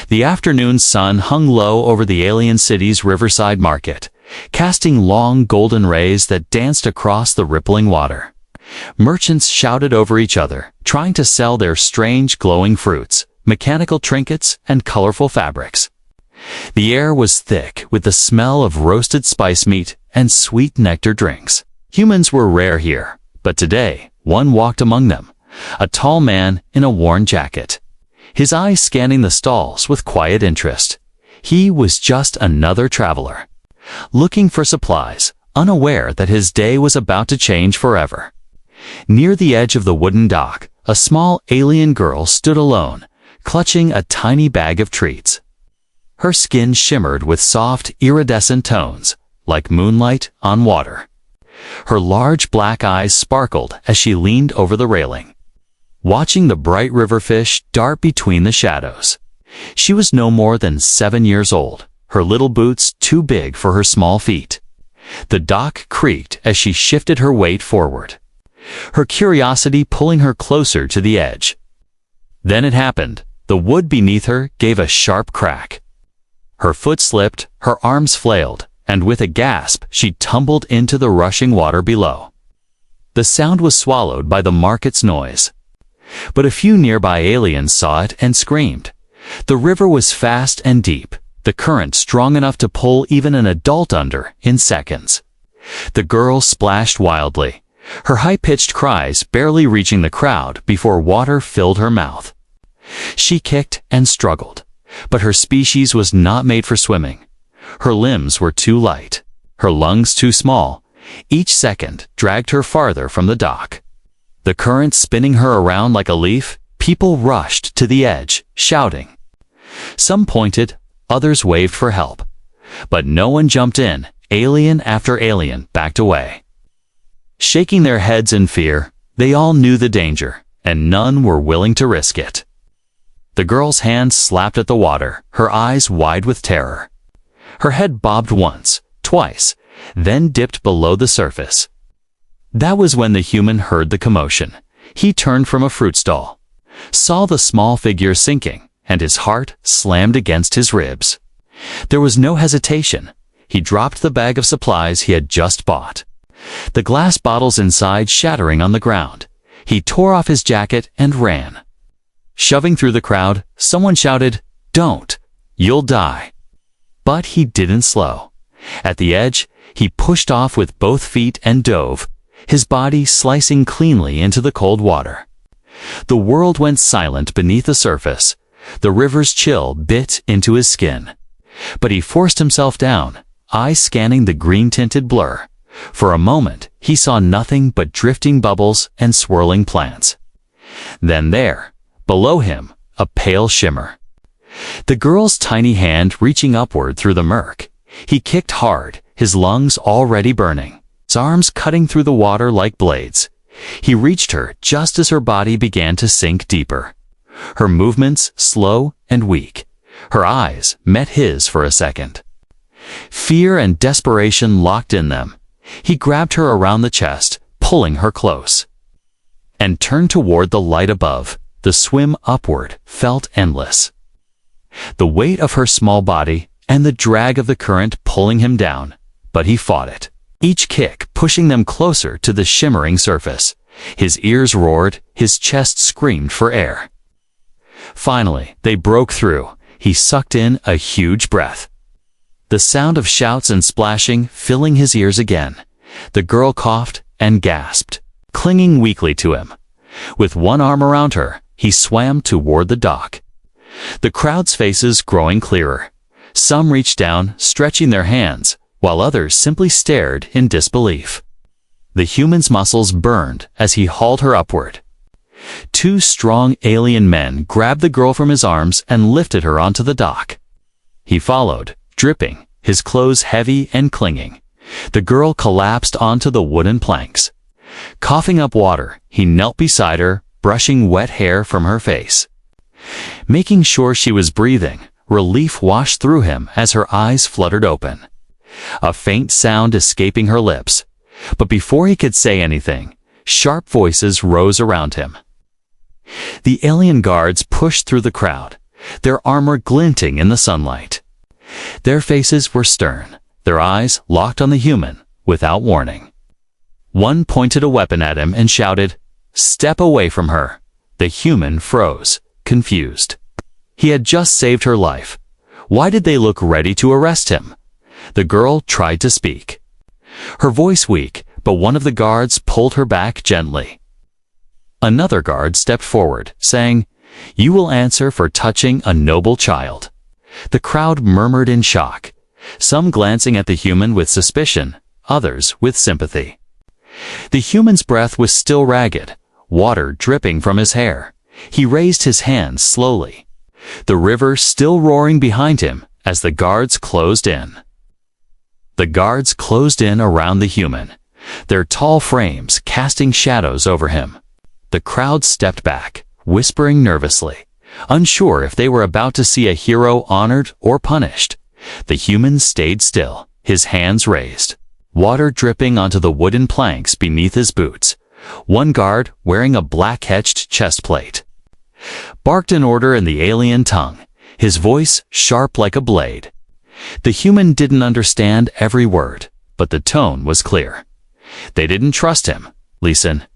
The afternoon sun hung low over the alien city's riverside market, casting long golden rays that danced across the rippling water. Merchants shouted over each other, trying to sell their strange glowing fruits, mechanical trinkets, and colorful fabrics. The air was thick with the smell of roasted spice meat and sweet nectar drinks. Humans were rare here, but today one walked among them, a tall man in a worn jacket, his eyes scanning the stalls with quiet interest. He was just another traveler, looking for supplies, unaware that his day was about to change forever. Near the edge of the wooden dock, a small alien girl stood alone, clutching a tiny bag of treats. Her skin shimmered with soft, iridescent tones, like moonlight on water. Her large black eyes sparkled as she leaned over the railing, watching the bright river fish dart between the shadows. She was no more than 7 years old, her little boots too big for her small feet. The dock creaked as she shifted her weight forward, her curiosity pulling her closer to the edge. Then it happened. The wood beneath her gave a sharp crack. Her foot slipped, her arms flailed, and with a gasp she tumbled into the rushing water below. The sound was swallowed by the market's noise. But a few nearby aliens saw it and screamed. The river was fast and deep, the current strong enough to pull even an adult under in seconds. The girl splashed wildly, her high-pitched cries barely reaching the crowd before water filled her mouth. She kicked and struggled, but her species was not made for swimming. Her limbs were too light, her lungs too small. Each second dragged her farther from the dock. The current spinning her around like a leaf, people rushed to the edge, shouting. Some pointed, others waved for help. But no one jumped in. Alien after alien backed away. Shaking their heads in fear, they all knew the danger, and none were willing to risk it. The girl's hand slapped at the water, her eyes wide with terror. Her head bobbed once, twice, then dipped below the surface. That was when the human heard the commotion. He turned from a fruit stall, saw the small figure sinking, and his heart slammed against his ribs. There was no hesitation. He dropped the bag of supplies he had just bought, the glass bottles inside shattering on the ground. He tore off his jacket and ran. Shoving through the crowd, someone shouted, "Don't! You'll die!" But he didn't slow. At the edge, he pushed off with both feet and dove, his body slicing cleanly into the cold water. The world went silent beneath the surface. The river's chill bit into his skin. But he forced himself down, eyes scanning the green-tinted blur. For a moment, he saw nothing but drifting bubbles and swirling plants. Then there, below him, a pale shimmer. The girl's tiny hand reaching upward through the murk. He kicked hard, his lungs already burning, his arms cutting through the water like blades. He reached her just as her body began to sink deeper. Her movements slow and weak. Her eyes met his for a second. Fear and desperation locked in them. He grabbed her around the chest, pulling her close, and turned toward the light above. The swim upward felt endless. The weight of her small body and the drag of the current pulling him down, but he fought it, each kick pushing them closer to the shimmering surface. His ears roared, his chest screamed for air. Finally, they broke through. He sucked in a huge breath, the sound of shouts and splashing filling his ears again. The girl coughed and gasped, clinging weakly to him. With one arm around her, he swam toward the dock, the crowd's faces growing clearer. Some reached down, stretching their hands, while others simply stared in disbelief. The human's muscles burned as he hauled her upward. Two strong alien men grabbed the girl from his arms and lifted her onto the dock. He followed, dripping, his clothes heavy and clinging. The girl collapsed onto the wooden planks. Coughing up water, he knelt beside her, brushing wet hair from her face. Making sure she was breathing, relief washed through him as her eyes fluttered open, a faint sound escaping her lips. But before he could say anything, sharp voices rose around him. The alien guards pushed through the crowd, their armor glinting in the sunlight. Their faces were stern, their eyes locked on the human, without warning. One pointed a weapon at him and shouted, "Step away from her." The human froze, confused. He had just saved her life. Why did they look ready to arrest him? The girl tried to speak. Her voice weak, but one of the guards pulled her back gently. Another guard stepped forward, saying, "You will answer for touching a noble child." The crowd murmured in shock, some glancing at the human with suspicion, others with sympathy. The human's breath was still ragged, water dripping from his hair. He raised his hands slowly, the river still roaring behind him as the guards closed in. The guards closed in around the human, their tall frames casting shadows over him. The crowd stepped back, whispering nervously, unsure if they were about to see a hero honored or punished. The human stayed still, his hands raised, water dripping onto the wooden planks beneath his boots. One guard, wearing a black-etched chest plate, barked an order in the alien tongue, his voice sharp like a blade. The human didn't understand every word, but the tone was clear. They didn't trust him. "Listen,"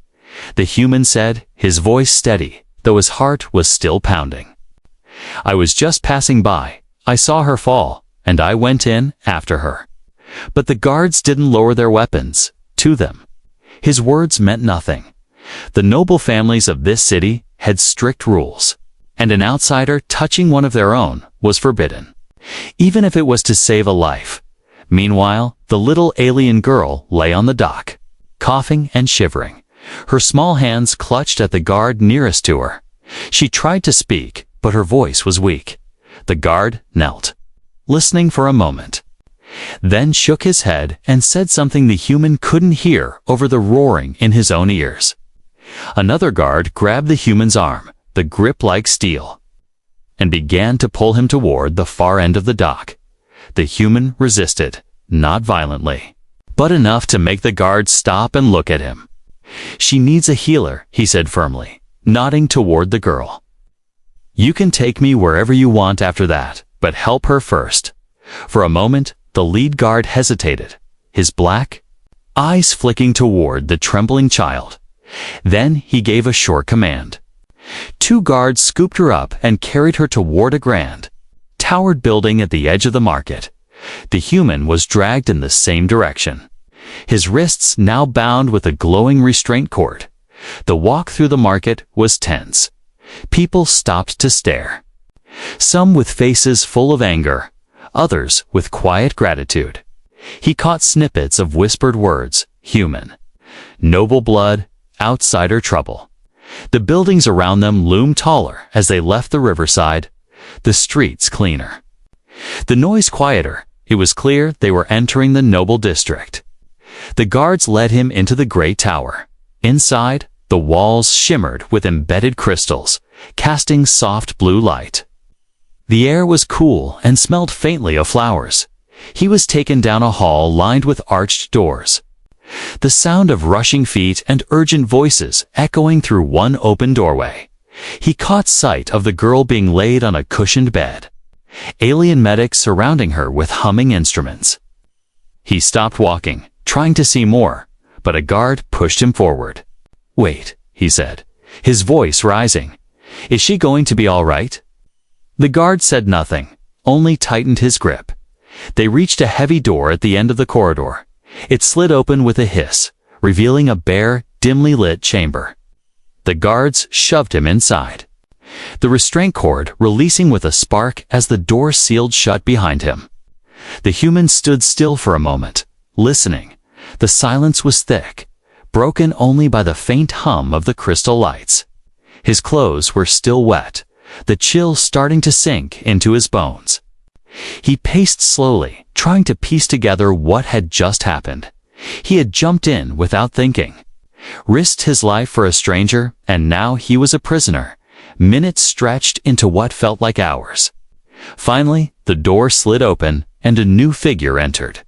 the human said, his voice steady, though his heart was still pounding. "I was just passing by. I saw her fall, and I went in after her." But the guards didn't lower their weapons to them. His words meant nothing. The noble families of this city had strict rules, and an outsider touching one of their own was forbidden, even if it was to save a life. Meanwhile, the little alien girl lay on the dock, coughing and shivering, her small hands clutched at the guard nearest to her. She tried to speak, but her voice was weak. The guard knelt, listening for a moment, then shook his head and said something the human couldn't hear over the roaring in his own ears. Another guard grabbed the human's arm, the grip like steel, and began to pull him toward the far end of the dock. The human resisted, not violently, but enough to make the guard stop and look at him. "She needs a healer," he said firmly, nodding toward the girl. "You can take me wherever you want after that, but help her first." For a moment, the lead guard hesitated, his black eyes flicking toward the trembling child. Then he gave a short command. Two guards scooped her up and carried her toward a grand, towered building at the edge of the market. The human was dragged in the same direction, his wrists now bound with a glowing restraint cord. The walk through the market was tense. People stopped to stare, some with faces full of anger, others with quiet gratitude. He caught snippets of whispered words: human, noble blood, outsider trouble. The buildings around them loomed taller as they left the riverside, the streets cleaner, the noise quieter. It was clear they were entering the noble district. The guards led him into the great tower. Inside, the walls shimmered with embedded crystals, casting soft blue light. The air was cool and smelled faintly of flowers. He was taken down a hall lined with arched doors, the sound of rushing feet and urgent voices echoing through one open doorway. He caught sight of the girl being laid on a cushioned bed, alien medics surrounding her with humming instruments. He stopped walking, trying to see more, but a guard pushed him forward. "Wait," he said, his voice rising. "Is she going to be all right?" The guard said nothing, only tightened his grip. They reached a heavy door at the end of the corridor. It slid open with a hiss, revealing a bare, dimly lit chamber. The guards shoved him inside, the restraint cord releasing with a spark as the door sealed shut behind him. The human stood still for a moment, listening. The silence was thick, broken only by the faint hum of the crystal lights. His clothes were still wet, the chill starting to sink into his bones. He paced slowly, trying to piece together what had just happened. He had jumped in without thinking, risked his life for a stranger, and now he was a prisoner. Minutes stretched into what felt like hours. Finally, the door slid open, and a new figure entered.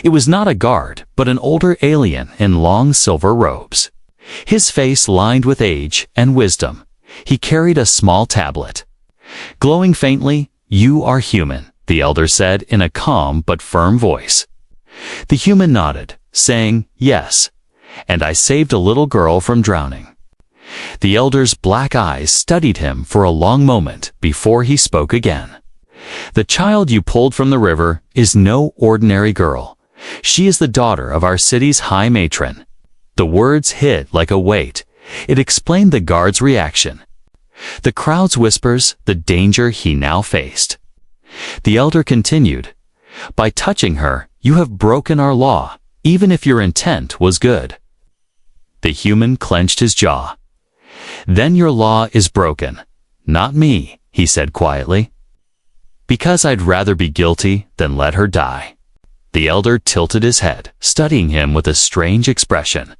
It was not a guard, but an older alien in long silver robes, his face lined with age and wisdom. He carried a small tablet. Glowing faintly, "You are human," the elder said in a calm but firm voice. The human nodded, saying, "Yes, and I saved a little girl from drowning." The elder's black eyes studied him for a long moment before he spoke again. "The child you pulled from the river is no ordinary girl. She is the daughter of our city's high matron." The words hit like a weight. It explained the guard's reaction, the crowd's whispers, the danger he now faced. The elder continued, "By touching her, you have broken our law, even if your intent was good." The human clenched his jaw. "Then your law is broken. Not me," he said quietly. "Because I'd rather be guilty than let her die." The elder tilted his head, studying him with a strange expression.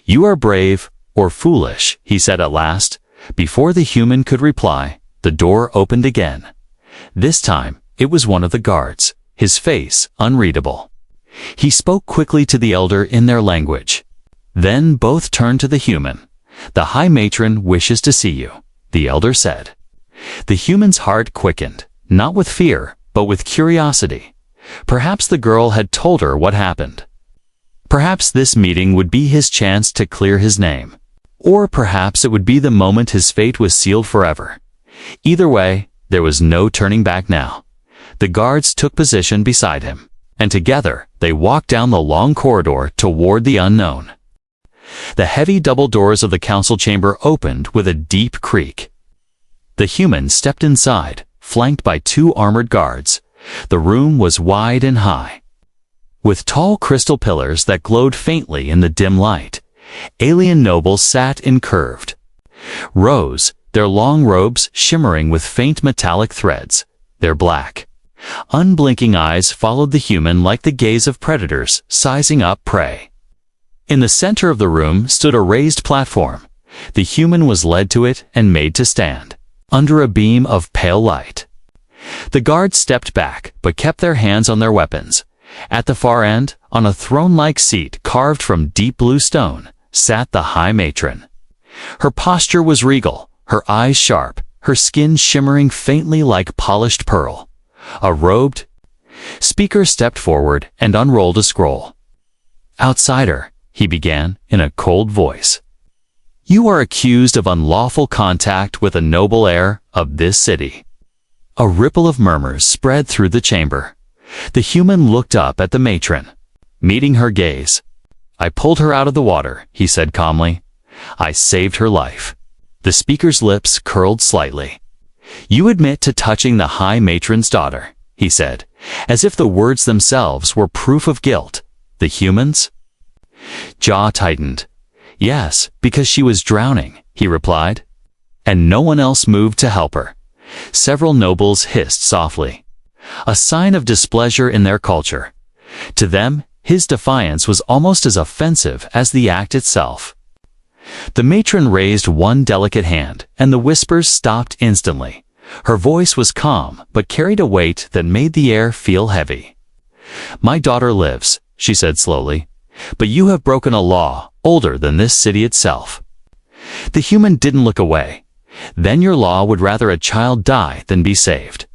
"You are brave or foolish," he said at last. Before the human could reply, the door opened again. This time, it was one of the guards, his face unreadable. He spoke quickly to the elder in their language. Then both turned to the human. "The high matron wishes to see you," the elder said. The human's heart quickened, not with fear, but with curiosity. Perhaps the girl had told her what happened. Perhaps this meeting would be his chance to clear his name. Or perhaps it would be the moment his fate was sealed forever. Either way, there was no turning back now. The guards took position beside him, and together they walked down the long corridor toward the unknown. The heavy double doors of the council chamber opened with a deep creak. The human stepped inside, flanked by 2 armored guards. The room was wide and high, with tall crystal pillars that glowed faintly in the dim light. Alien nobles sat in curved rows, their long robes shimmering with faint metallic threads. Their black, unblinking eyes followed the human like the gaze of predators sizing up prey. In the center of the room stood a raised platform. The human was led to it and made to stand, under a beam of pale light. The guards stepped back, but kept their hands on their weapons. At the far end, on a throne-like seat carved from deep blue stone, sat the high matron. Her posture was regal, her eyes sharp, her skin shimmering faintly like polished pearl. A robed speaker stepped forward and unrolled a scroll. "Outsider," he began in a cold voice, "you are accused of unlawful contact with a noble heir of this city." A ripple of murmurs spread through the chamber. The human looked up at the matron, meeting her gaze. "I pulled her out of the water," he said calmly. "I saved her life." The speaker's lips curled slightly. "You admit to touching the high matron's daughter," he said, as if the words themselves were proof of guilt. The human's jaw tightened. "Yes, because she was drowning," he replied. "And no one else moved to help her." Several nobles hissed softly, a sign of displeasure in their culture. To them, his defiance was almost as offensive as the act itself. The matron raised one delicate hand, and the whispers stopped instantly. Her voice was calm, but carried a weight that made the air feel heavy. "My daughter lives," she said slowly, "but you have broken a law older than this city itself." The human didn't look away. "Then your law would rather a child die than be saved,"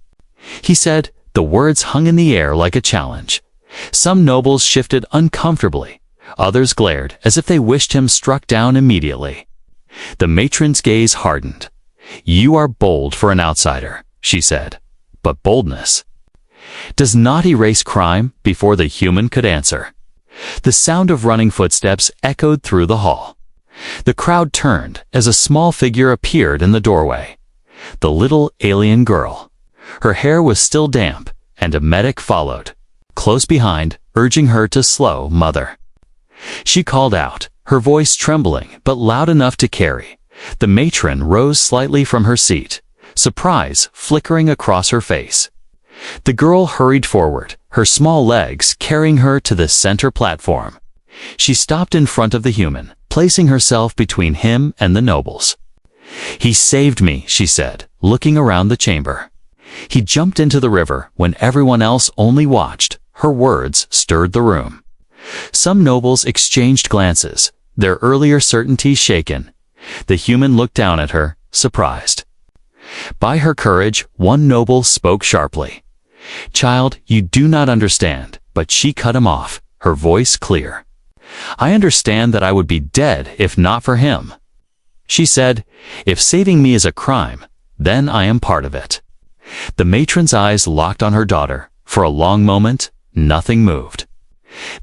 he said. The words hung in the air like a challenge. Some nobles shifted uncomfortably. Others glared as if they wished him struck down immediately. The matron's gaze hardened. "You are bold for an outsider," she said. "But boldness does not erase crime." Before the human could answer, the sound of running footsteps echoed through the hall. The crowd turned as a small figure appeared in the doorway. The little alien girl. Her hair was still damp, and a medic followed, close behind, urging her to slow, "Mother." She called out, her voice trembling but loud enough to carry. The matron rose slightly from her seat, surprise flickering across her face. The girl hurried forward, her small legs carrying her to the center platform. She stopped in front of the human, placing herself between him and the nobles. "He saved me," she said, looking around the chamber. "He jumped into the river when everyone else only watched." Her words stirred the room. Some nobles exchanged glances, their earlier certainty shaken. The human looked down at her, surprised. By her courage, one noble spoke sharply. "Child, you do not understand," but she cut him off, her voice clear. "I understand that I would be dead if not for him." She said, "If saving me is a crime, then I am part of it." The matron's eyes locked on her daughter. For a long moment, nothing moved.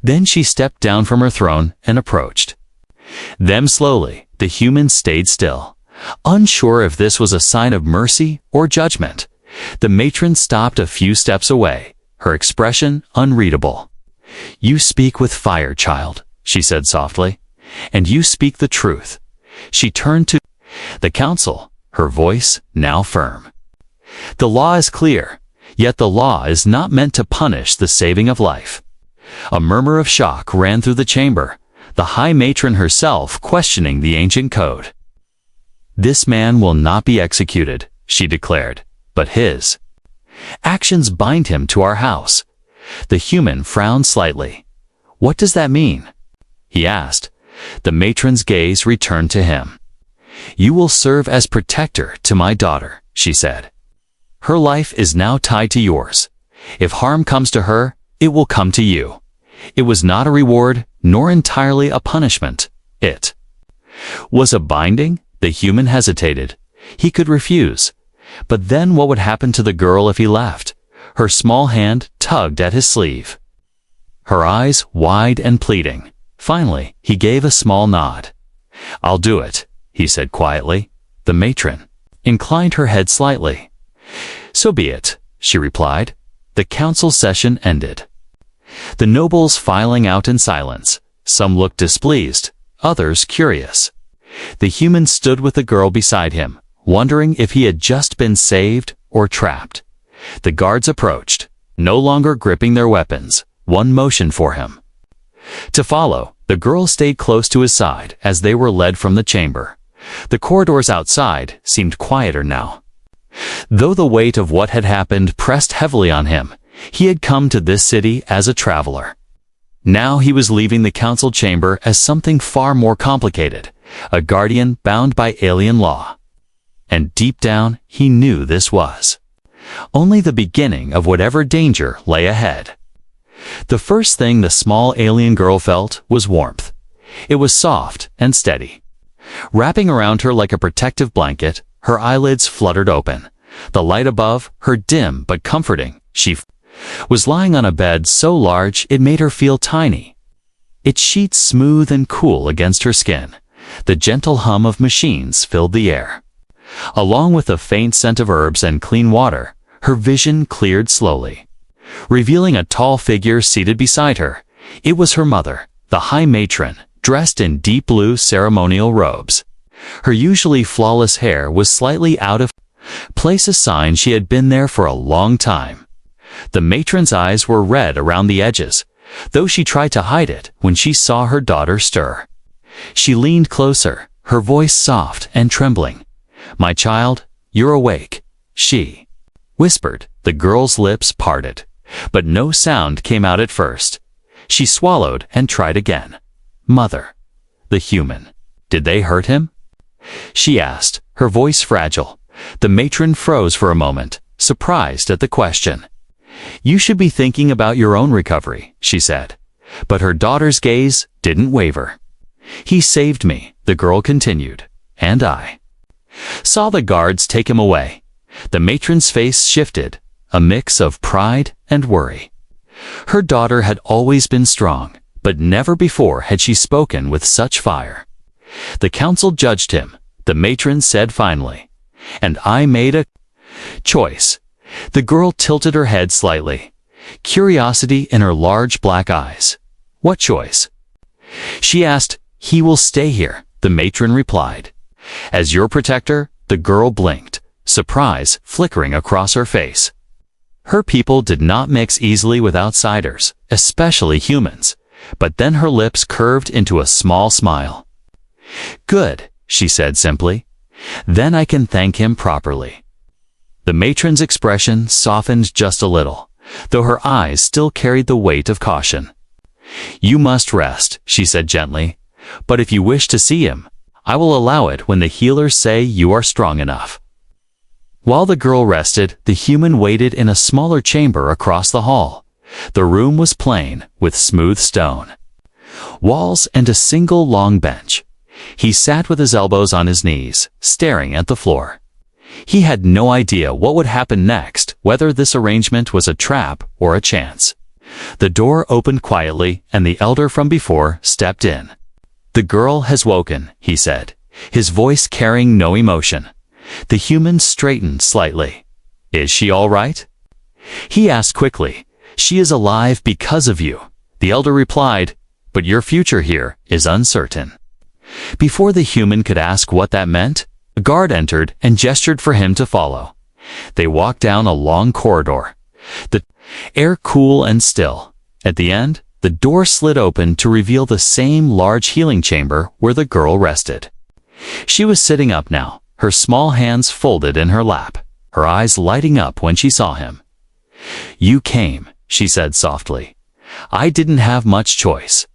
Then she stepped down from her throne and approached. Then slowly, the human stayed still, unsure if this was a sign of mercy or judgment. The matron stopped a few steps away, her expression unreadable. "You speak with fire, child," she said softly, "and you speak the truth." She turned to the council, her voice now firm. "The law is clear, yet the law is not meant to punish the saving of life." A murmur of shock ran through the chamber, the high matron herself questioning the ancient code. "This man will not be executed," she declared, "but his actions bind him to our house." The human frowned slightly. "What does that mean?" he asked. The matron's gaze returned to him. "You will serve as protector to my daughter," she said. "Her life is now tied to yours. If harm comes to her, it will come to you." It was not a reward, nor entirely a punishment. It was a binding. The human hesitated. He could refuse. But then what would happen to the girl if he left? Her small hand tugged at his sleeve, her eyes wide and pleading. Finally, he gave a small nod. "I'll do it," he said quietly. The matron inclined her head slightly. "So be it," she replied. The council session ended. The nobles filing out in silence. Some looked displeased, others curious. The human stood with the girl beside him, wondering if he had just been saved or trapped. The guards approached, no longer gripping their weapons. One motioned for him to follow. The girl stayed close to his side as they were led from the chamber. The corridors outside seemed quieter now. Though the weight of what had happened pressed heavily on him, he had come to this city as a traveler. Now he was leaving the council chamber as something far more complicated, a guardian bound by alien law. And deep down, he knew this was only the beginning of whatever danger lay ahead. The first thing the small alien girl felt was warmth. It was soft and steady. Wrapping around her like a protective blanket, her eyelids fluttered open. The light above her dim but comforting. She was lying on a bed so large it made her feel tiny. Its sheets smooth and cool against her skin. The gentle hum of machines filled the air. Along with a faint scent of herbs and clean water, her vision cleared slowly, revealing a tall figure seated beside her. It was her mother, the high matron, dressed in deep blue ceremonial robes. Her usually flawless hair was slightly out of place, a sign she had been there for a long time. The matron's eyes were red around the edges, though she tried to hide it when she saw her daughter stir. She leaned closer, her voice soft and trembling. "My child, you're awake," she whispered. The girl's lips parted, but no sound came out at first. She swallowed and tried again. "Mother." The human. "Did they hurt him?" she asked, her voice fragile. The matron froze for a moment, surprised at the question. "You should be thinking about your own recovery," she said. But her daughter's gaze didn't waver. "He saved me," the girl continued, "and I saw the guards take him away." The matron's face shifted, a mix of pride and worry. Her daughter had always been strong, but never before had she spoken with such fire. The council judged him. The matron said finally, "And I made a choice." The girl tilted her head slightly, curiosity in her large black eyes. "What choice?" she asked. "He will stay here," the matron replied. "As your protector." The girl blinked, surprise flickering across her face. Her people did not mix easily with outsiders, especially humans. But then her lips curved into a small smile. "Good," she said simply. "Then I can thank him properly." The matron's expression softened just a little, though her eyes still carried the weight of caution. "You must rest," she said gently. "But if you wish to see him, I will allow it when the healers say you are strong enough." While the girl rested, the human waited in a smaller chamber across the hall. The room was plain, with smooth stone walls and a single long bench. He sat with his elbows on his knees, staring at the floor. He had no idea what would happen next, whether this arrangement was a trap or a chance. The door opened quietly, and the elder from before stepped in. "The girl has woken," he said, his voice carrying no emotion. The human straightened slightly. "Is she all right?" He asked quickly. "She is alive because of you," the elder replied, "but your future here is uncertain." Before the human could ask what that meant, a guard entered and gestured for him to follow. They walked down a long corridor, the air cool and still. At the end, the door slid open to reveal the same large healing chamber where the girl rested. She was sitting up now, her small hands folded in her lap, her eyes lighting up when she saw him. "You came," she said softly. "I didn't have much choice."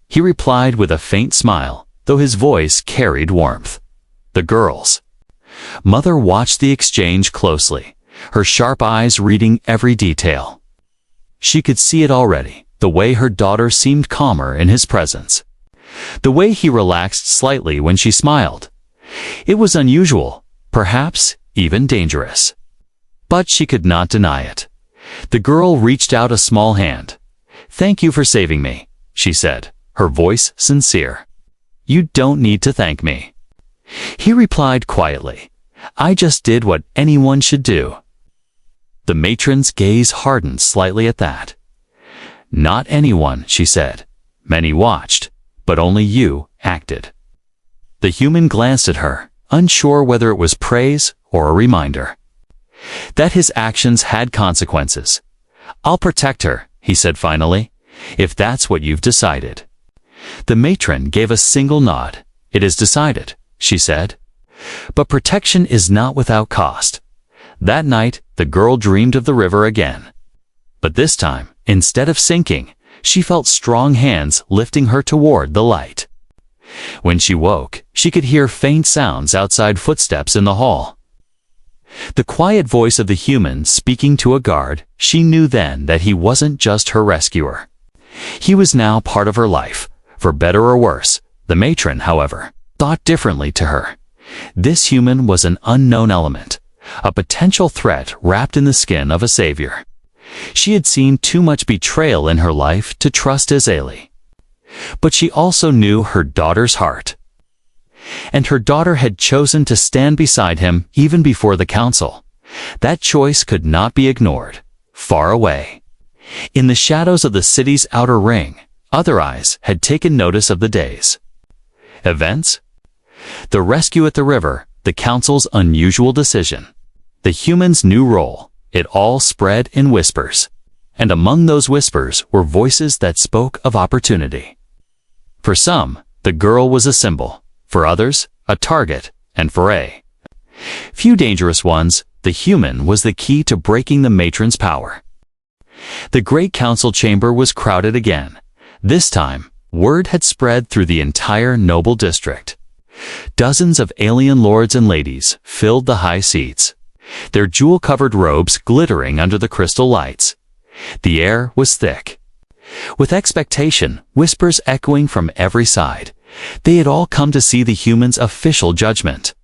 He replied with a faint smile, though his voice carried warmth. The girl's mother watched the exchange closely, her sharp eyes reading every detail. She could see it already, the way her daughter seemed calmer in his presence, the way he relaxed slightly when she smiled. It was unusual, perhaps even dangerous. But she could not deny it. The girl reached out a small hand. "Thank you for saving me," she said, her voice sincere. "You don't need to thank me." He replied quietly, "I just did what anyone should do." The matron's gaze hardened slightly at that. "Not anyone," she said. "Many watched, but only you acted." The human glanced at her, unsure whether it was praise or a reminder that his actions had consequences. "I'll protect her," he said finally, "if that's what you've decided." The matron gave a single nod. "It is decided," she said. "But protection is not without cost." That night, the girl dreamed of the river again. But this time, instead of sinking, she felt strong hands lifting her toward the light. When she woke, she could hear faint sounds outside, footsteps in the hall. The quiet voice of the human speaking to a guard. She knew then that he wasn't just her rescuer. He was now part of her life, for better or worse. The matron, however, thought differently to her. This human was an unknown element, a potential threat wrapped in the skin of a savior. She had seen too much betrayal in her life to trust Azalea. But she also knew her daughter's heart. And her daughter had chosen to stand beside him even before the council. That choice could not be ignored. Far away, in the shadows of the city's outer ring, other eyes had taken notice of the day's events. The rescue at the river, the council's unusual decision, the human's new role. It all spread in whispers. And among those whispers were voices that spoke of opportunity. For some, the girl was a symbol. For others, a target. And for a few dangerous ones, the human was the key to breaking the matron's power. The great council chamber was crowded again. This time, word had spread through the entire noble district. Dozens of alien lords and ladies filled the high seats, their jewel-covered robes glittering under the crystal lights. The air was thick with expectation, whispers echoing from every side. They had all come to see the human's official judgment.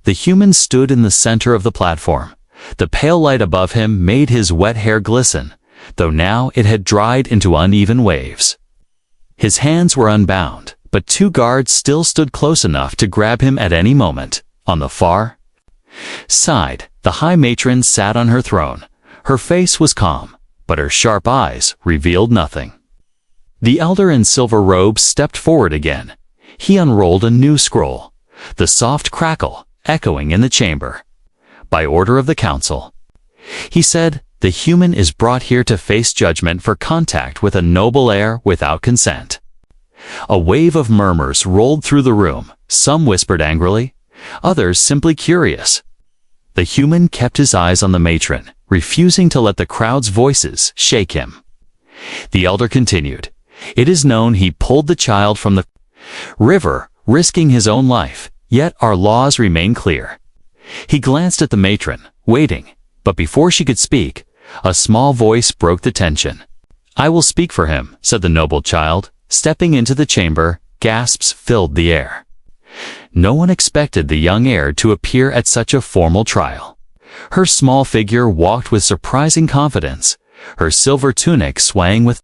The human stood in the center of the platform. The pale light above him made his wet hair glisten, though now it had dried into uneven waves. His hands were unbound, but two guards still stood close enough to grab him at any moment. On the far side, the high matron sat on her throne. Her face was calm, but her sharp eyes revealed nothing. The elder in silver robes stepped forward again. He unrolled a new scroll, the soft crackle echoing in the chamber. "By order of the council," he said, "the human is brought here to face judgment for contact with a noble heir without consent." A wave of murmurs rolled through the room. Some whispered angrily, others simply curious. The human kept his eyes on the matron, refusing to let the crowd's voices shake him. The elder continued, "It is known he pulled the child from the river, risking his own life, yet our laws remain clear. He glanced at the matron, waiting, but before she could speak, a small voice broke the tension. "I will speak for him," said the noble child. Stepping into the chamber, gasps filled the air. No one expected the young heir to appear at such a formal trial. Her small figure walked with surprising confidence, her silver tunic swaying with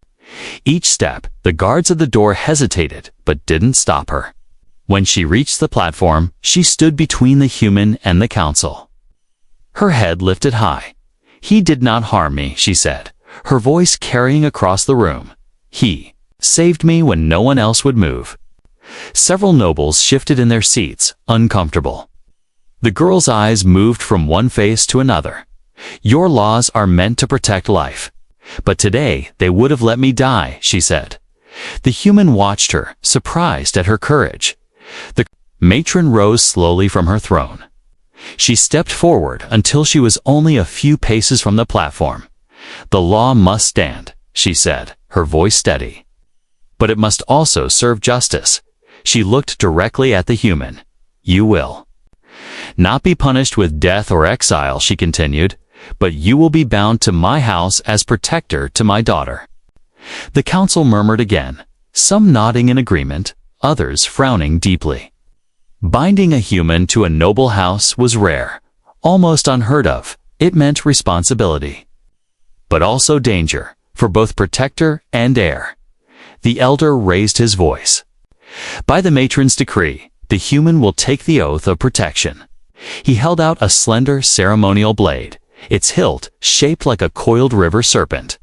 each step. The guards at the door hesitated, but didn't stop her. When she reached the platform, she stood between the human and the council. Her head lifted high. "He did not harm me," she said, her voice carrying across the room. "He saved me when no one else would move." Several nobles shifted in their seats, uncomfortable. The girl's eyes moved from one face to another. "Your laws are meant to protect life. But today they would have let me die," she said. The human watched her, surprised at her courage. The matron rose slowly from her throne. She stepped forward until she was only a few paces from the platform. "The law must stand," she said, her voice steady. "But it must also serve justice." She looked directly at the human. "You will not be punished with death or exile," she continued, "but you will be bound to my house as protector to my daughter." The council murmured again, some nodding in agreement, others frowning deeply. Binding a human to a noble house was rare, almost unheard of. It meant responsibility, but also danger, for both protector and heir. The elder raised his voice. "By the matron's decree, the human will take the oath of protection." He held out a slender ceremonial blade, its hilt shaped like a coiled river serpent.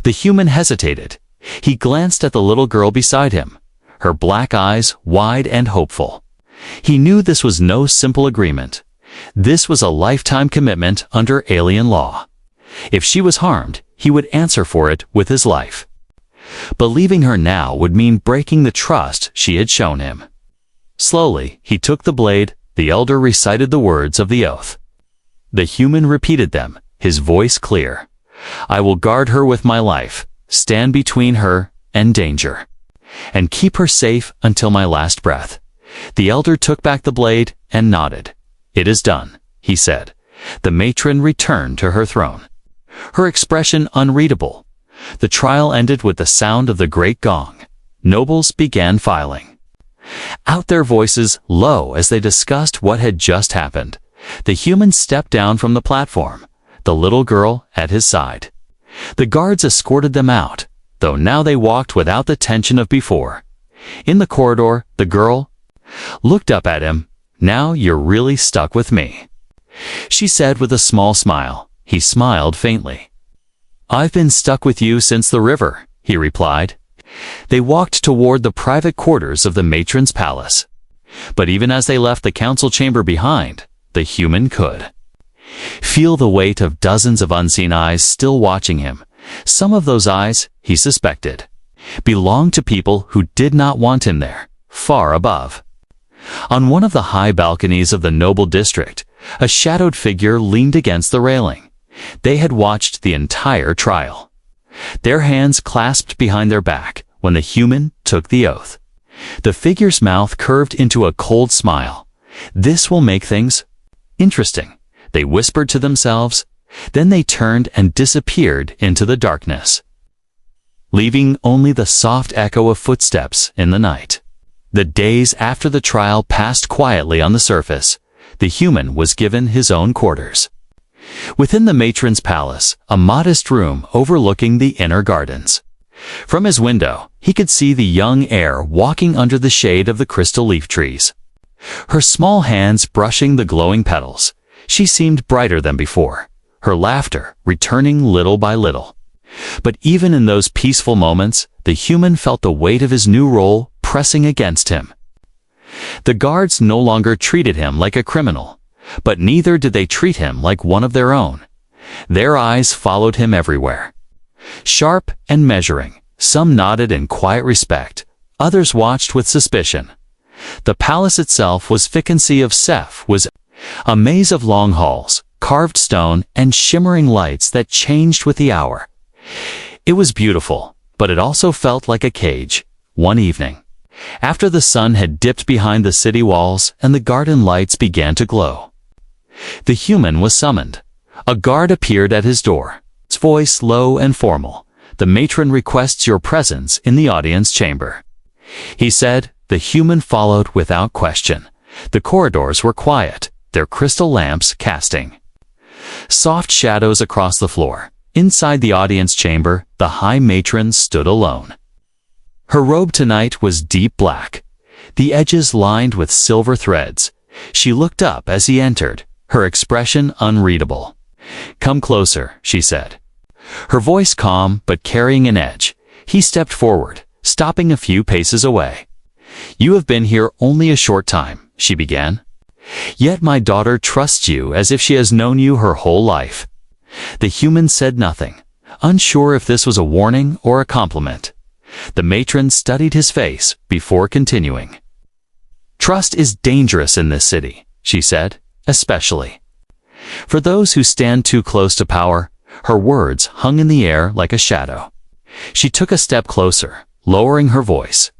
The human hesitated. He glanced at the little girl beside him, her black eyes wide and hopeful. He knew this was no simple agreement. This was a lifetime commitment under alien law. If she was harmed, he would answer for it with his life. But leaving her now would mean breaking the trust she had shown him. Slowly, he took the blade. The elder recited the words of the oath. The human repeated them, his voice clear. "I will guard her with my life, stand between her and danger, and keep her safe until my last breath." The elder took back the blade and nodded. "It is done," he said. The matron returned to her throne, her expression unreadable. The trial ended with the sound of the great gong. Nobles began filing out, their voices low as they discussed what had just happened. The human stepped down from the platform, the little girl at his side. The guards escorted them out, though now they walked without the tension of before. In the corridor, the girl looked up at him. "Now you're really stuck with me," she said with a small smile. He smiled faintly. "I've been stuck with you since the river," he replied. They walked toward the private quarters of the matron's palace. But even as they left the council chamber behind, the human could feel the weight of dozens of unseen eyes still watching him. Some of those eyes, he suspected, belonged to people who did not want him there, far above. On one of the high balconies of the noble district, a shadowed figure leaned against the railing. They had watched the entire trial, their hands clasped behind their back when the human took the oath. The figure's mouth curved into a cold smile. "This will make things interesting," they whispered to themselves. Then they turned and disappeared into the darkness, leaving only the soft echo of footsteps in the night. The days after the trial passed quietly on the surface. The human was given his own quarters within the matron's palace, a modest room overlooking the inner gardens. From his window, he could see the young heir walking under the shade of the crystal leaf trees, her small hands brushing the glowing petals. She seemed brighter than before, her laughter returning little by little. But even in those peaceful moments, the human felt the weight of his new role pressing against him. The guards no longer treated him like a criminal, but neither did they treat him like one of their own. Their eyes followed him everywhere, sharp and measuring. Some nodded in quiet respect, others watched with suspicion. The palace itself was vacancy of Seth, was a maze of long halls, carved stone, and shimmering lights that changed with the hour. It was beautiful, but it also felt like a cage. One evening, after the sun had dipped behind the city walls and the garden lights began to glow, The human was summoned. A guard appeared at his door. His voice low and formal. "The matron requests your presence in the audience chamber." He said. The human followed without question. The corridors were quiet, their crystal lamps casting soft shadows across the floor. Inside the audience chamber, the high matron stood alone. Her robe tonight was deep black, the edges lined with silver threads. She looked up as he entered, her expression unreadable. "Come closer," she said. Her voice calm but carrying an edge. He stepped forward, stopping a few paces away. "You have been here only a short time," she began. "Yet my daughter trusts you as if she has known you her whole life." The human said nothing, unsure if this was a warning or a compliment. The matron studied his face before continuing. "Trust is dangerous in this city," she said, "especially for those who stand too close to power." Her words hung in the air like a shadow. She took a step closer, lowering her voice.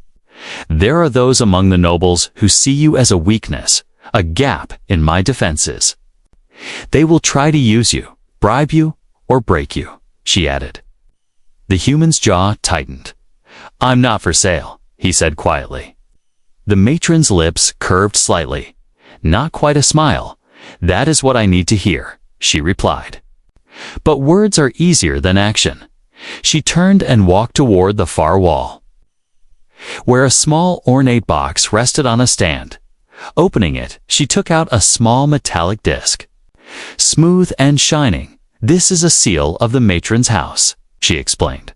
"There are those among the nobles who see you as a weakness, a gap in my defenses. They will try to use you, bribe you, or break you," she added. The human's jaw tightened. "I'm not for sale," he said quietly. The matron's lips curved slightly. "Not quite a smile. That is what I need to hear," she replied. But words are easier than action. She turned and walked toward the far wall, where a small ornate box rested on a stand. Opening it, she took out a small metallic disc. "Smooth and shining, this is a seal of the matron's house," she explained.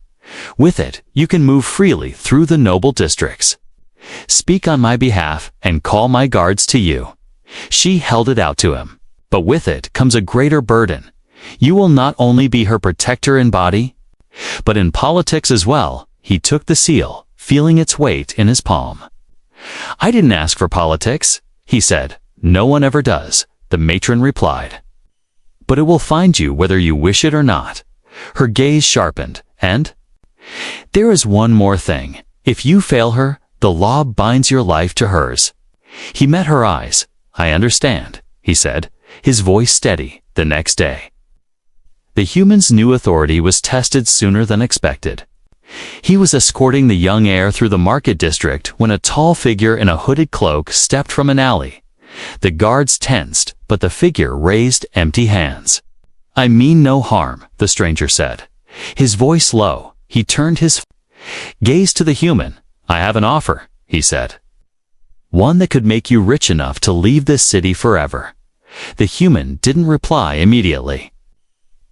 "With it, you can move freely through the noble districts. Speak on my behalf and call my guards to you." She held it out to him. "But with it comes a greater burden. You will not only be her protector in body, but in politics as well." He took the seal, feeling its weight in his palm. "I didn't ask for politics," he said. "No one ever does," the matron replied. "But it will find you whether you wish it or not." Her gaze sharpened. "And there is one more thing. If you fail her, the law binds your life to hers." He met her eyes. "I understand," he said, his voice steady. The next day, the human's new authority was tested sooner than expected. He was escorting the young heir through the market district when a tall figure in a hooded cloak stepped from an alley. The guards tensed, but the figure raised empty hands. "I mean no harm," the stranger said. His voice low, he turned his gaze to the human. "I have an offer," he said. "One that could make you rich enough to leave this city forever." The human didn't reply immediately.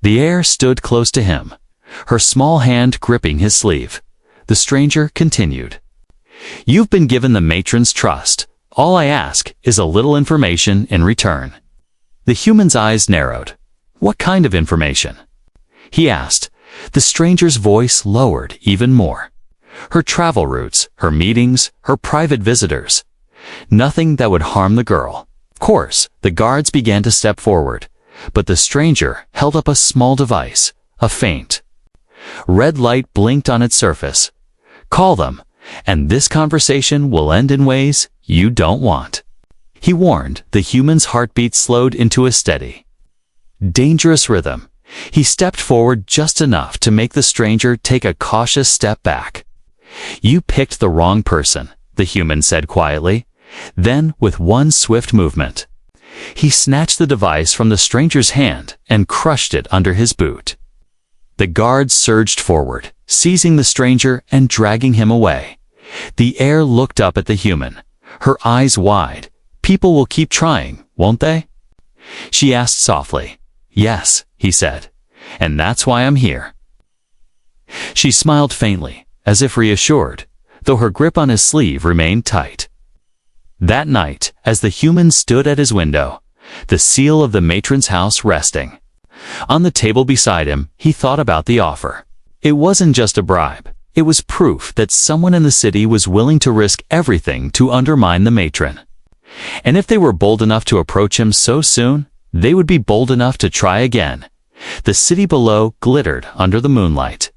The heir stood close to him, her small hand gripping his sleeve. The stranger continued. "You've been given the matron's trust. All I ask is a little information in return." The human's eyes narrowed. "What kind of information?" he asked. The stranger's voice lowered even more. "Her travel routes, her meetings, her private visitors. Nothing that would harm the girl." Of course, the guards began to step forward, but the stranger held up a small device, a faint red light blinked on its surface. "Call them, and this conversation will end in ways you don't want," he warned. The human's heartbeat slowed into a steady, dangerous rhythm. He stepped forward just enough to make the stranger take a cautious step back. "You picked the wrong person," the human said quietly. Then, with one swift movement, he snatched the device from the stranger's hand and crushed it under his boot. The guards surged forward, seizing the stranger and dragging him away. The heir looked up at the human, her eyes wide. "People will keep trying, won't they?" she asked softly. "Yes," he said, "and that's why I'm here." She smiled faintly, as if reassured, though her grip on his sleeve remained tight. That night, as the human stood at his window, the seal of the matron's house resting on the table beside him, he thought about the offer. It wasn't just a bribe. It was proof that someone in the city was willing to risk everything to undermine the matron. And if they were bold enough to approach him so soon, they would be bold enough to try again. The city below glittered under the moonlight.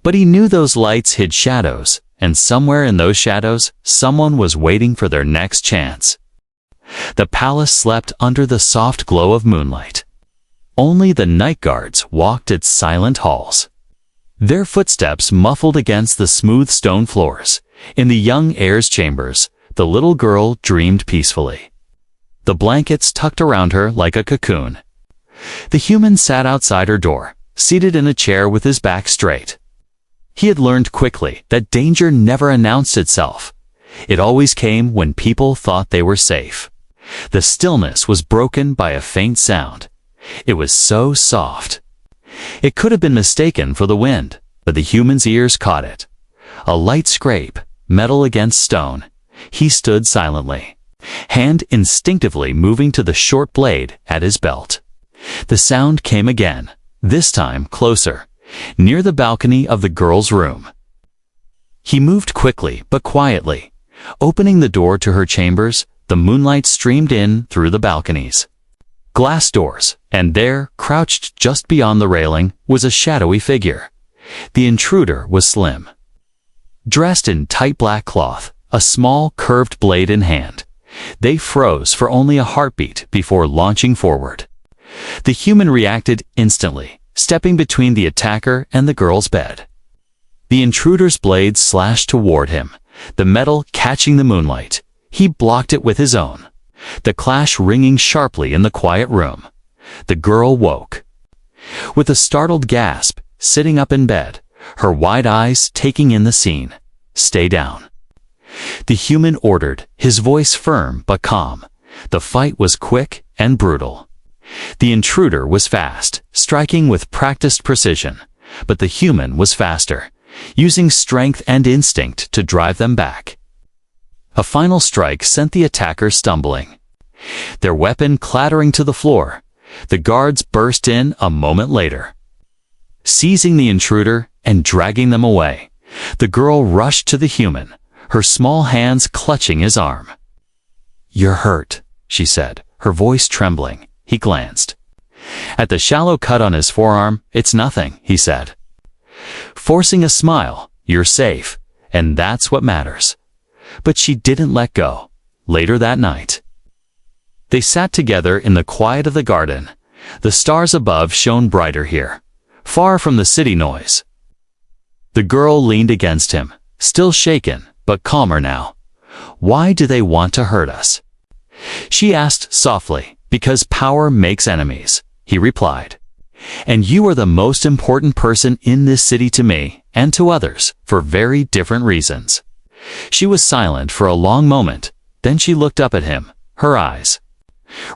But he knew those lights hid shadows, and somewhere in those shadows, someone was waiting for their next chance. The palace slept under the soft glow of moonlight. Only the night guards walked its silent halls. Their footsteps muffled against the smooth stone floors. In the young heir's chambers, the little girl dreamed peacefully. The blankets tucked around her like a cocoon. The human sat outside her door, seated in a chair with his back straight. He had learned quickly that danger never announced itself. It always came when people thought they were safe. The stillness was broken by a faint sound. It was so soft. It could have been mistaken for the wind, but the human's ears caught it. A light scrape, metal against stone. He stood silently, hand instinctively moving to the short blade at his belt. The sound came again, this time closer, near the balcony of the girl's room. He moved quickly but quietly. Opening the door to her chambers, the moonlight streamed in through the balconies. Glass doors, and there, crouched just beyond the railing, was a shadowy figure. The intruder was slim. Dressed in tight black cloth, a small curved blade in hand. They froze for only a heartbeat before launching forward. The human reacted instantly, stepping between the attacker and the girl's bed. The intruder's blade slashed toward him, the metal catching the moonlight. He blocked it with his own, the clash ringing sharply in the quiet room. The girl woke. With a startled gasp, sitting up in bed, her wide eyes taking in the scene. "Stay down." The human ordered, his voice firm but calm. The fight was quick and brutal. The intruder was fast, striking with practiced precision, but the human was faster, using strength and instinct to drive them back. A final strike sent the attacker stumbling, their weapon clattering to the floor. The guards burst in a moment later, seizing the intruder and dragging them away. The girl rushed to the human, her small hands clutching his arm. "You're hurt," she said, her voice trembling. He glanced at the shallow cut on his forearm. "It's nothing," he said, forcing a smile. "You're safe, and that's what matters." But she didn't let go. Later that night, they sat together in the quiet of the garden. The stars above shone brighter here, far from the city noise. The girl leaned against him, still shaken, but calmer now. "Why do they want to hurt us?" she asked softly. "Because power makes enemies," he replied. "And you are the most important person in this city to me, and to others, for very different reasons." She was silent for a long moment, then she looked up at him, her eyes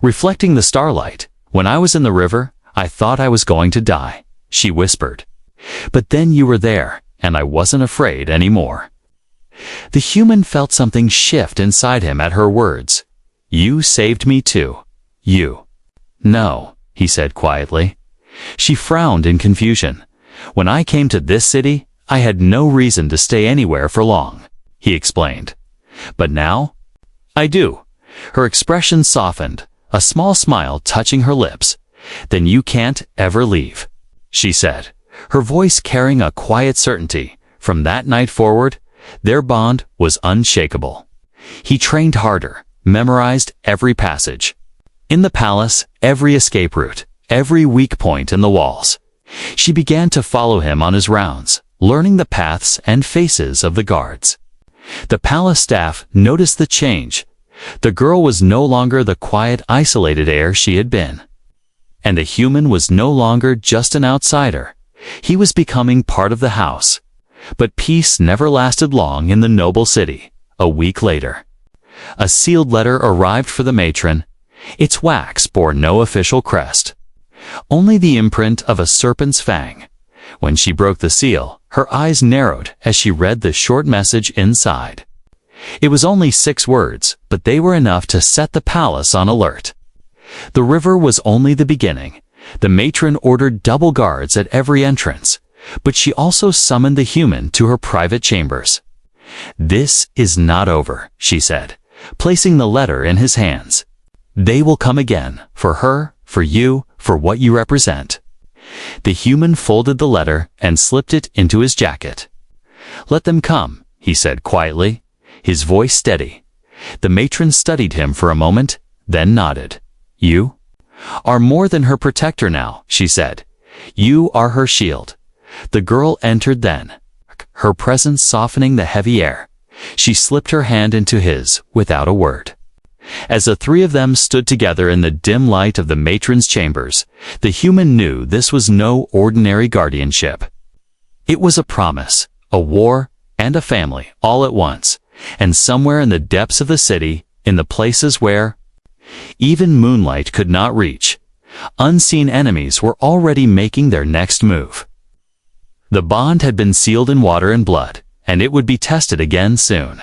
reflecting the starlight. "When I was in the river, I thought I was going to die," she whispered. "But then you were there, and I wasn't afraid anymore." The human felt something shift inside him at her words. "You saved me too." "You?" "No," he said quietly. She frowned in confusion. "When I came to this city, I had no reason to stay anywhere for long," he explained. "But now, I do." Her expression softened, a small smile touching her lips. "Then you can't ever leave," she said, her voice carrying a quiet certainty. From that night forward, their bond was unshakable. He trained harder, memorized every passage in the palace, every escape route, every weak point in the walls. She began to follow him on his rounds, learning the paths and faces of the guards. The palace staff noticed the change. The girl was no longer the quiet, isolated heir she had been. And the human was no longer just an outsider. He was becoming part of the house. But peace never lasted long in the noble city. A week later, a sealed letter arrived for the matron. Its wax bore no official crest, only the imprint of a serpent's fang. When she broke the seal, her eyes narrowed as she read the short message inside. It was only 6 words, but they were enough to set the palace on alert. The river was only the beginning. The matron ordered double guards at every entrance, but she also summoned the human to her private chambers. "This is not over," she said, placing the letter in his hands. "They will come again, for her, for you, for what you represent." The human folded the letter and slipped it into his jacket. "Let them come," he said quietly, his voice steady. The matron studied him for a moment, then nodded. You are more than her protector now, she said. You are her shield. The girl entered then, her presence softening the heavy air. She slipped her hand into his, without a word. As the three of them stood together in the dim light of the matron's chambers, the human knew this was no ordinary guardianship. It was a promise, a war, and a family, all at once, and somewhere in the depths of the city, in the places where even moonlight could not reach, unseen enemies were already making their next move. The bond had been sealed in water and blood, and it would be tested again soon.